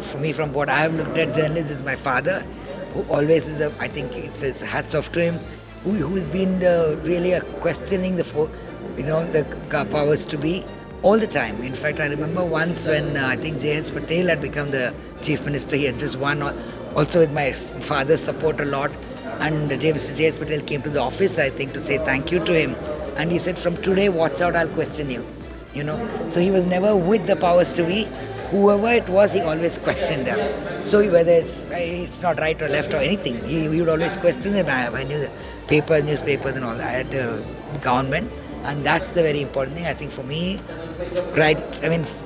for me, from what I have looked at, journalists is my father, who always is I think it says hats off to him, who's been really questioning the powers to be all the time. In fact, I remember once when I think JZ Patel had become the chief minister. He had just won, also with my father's support a lot. And JZ Patel came to the office, I think, to say thank you to him. And he said, from today, watch out, I'll question you. So he was never with the powers to be. Whoever it was, he always questioned them. So whether it's not right or left or anything, he would always question them. I knew the newspapers and all that, the government. And that's the very important thing, I think, for me. Right,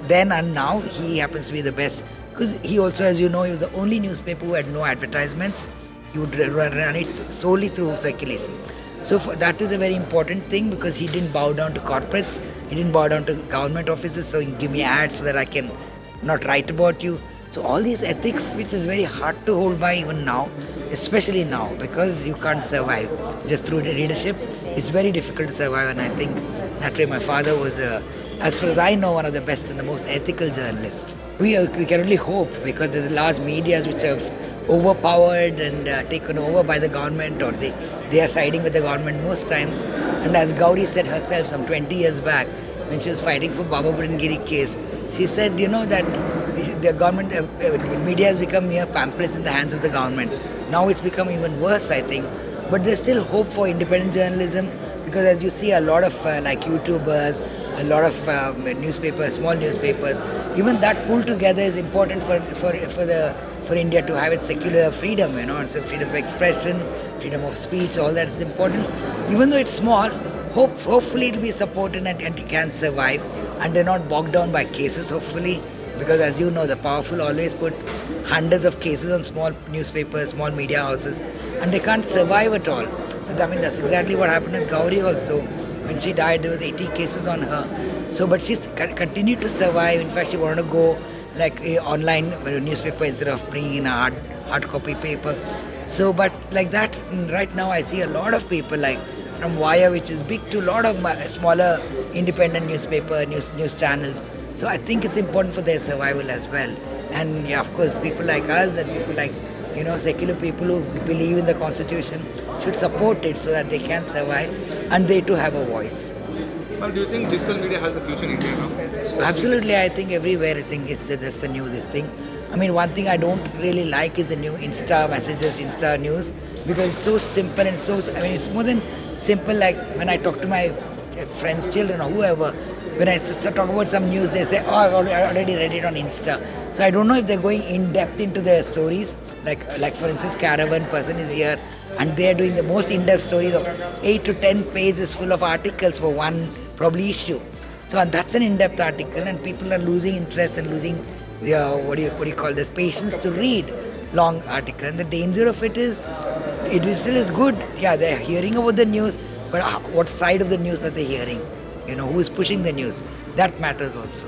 then and now, he happens to be the best. Because he also, as you know, he was the only newspaper who had no advertisements. He would run it solely through circulation. So that is a very important thing, because he didn't bow down to corporates. He didn't bow down to government offices, so he give me ads so that I can not write about you. So all these ethics, which is very hard to hold by even now, especially now, because you can't survive just through the leadership. It's very difficult to survive, and I think that way my father was as far as I know, one of the best and the most ethical journalists. We can only hope, because there's large medias which have overpowered and taken over by the government, or they are siding with the government most times. And as Gauri said herself some 20 years back, when she was fighting for Baba Burangiri case, she said, that the government, media has become mere pamphlets in the hands of the government. Now it's become even worse, I think. But there's still hope for independent journalism, because as you see, a lot of like YouTubers, a lot of newspapers, small newspapers, even that pulled together is important for India to have its secular freedom, so freedom of expression, freedom of speech, all that is important. Even though it's small, hopefully it will be supported and it can survive, and they're not bogged down by cases, hopefully, because as you know, the powerful always put hundreds of cases on small newspapers, small media houses, and they can't survive at all. So that's exactly what happened with Gauri also. When she died, there was 80 cases on her. So, but she's continued to survive. In fact, she wanted to go like online newspaper instead of bringing in a hard copy paper. So, but like that, right now I see a lot of people, like from Wire, which is big, to a lot of smaller independent newspaper, news channels. So I think it's important for their survival as well. And yeah, of course, people like us and people like, secular people who believe in the Constitution should support it so that they can survive and they too have a voice. Well, do you think digital media has the future in India now? Absolutely, I think everywhere that's the new this thing. One thing I don't really like is the new Insta messages, Insta news, because it's so simple and it's more than simple. Like when I talk to my friends, children or whoever, when I talk about some news, they say, I've already read it on Insta. So I don't know if they're going in depth into their stories. Like for instance, Caravan person is here and they're doing the most in-depth stories of 8 to 10 pages full of articles for one probably issue. So and that's an in-depth article, and people are losing interest and losing what do you call this, patience to read long article. And the danger of it is, it still is good. Yeah, they're hearing about the news, but what side of the news are they hearing? Who is pushing the news? That matters also.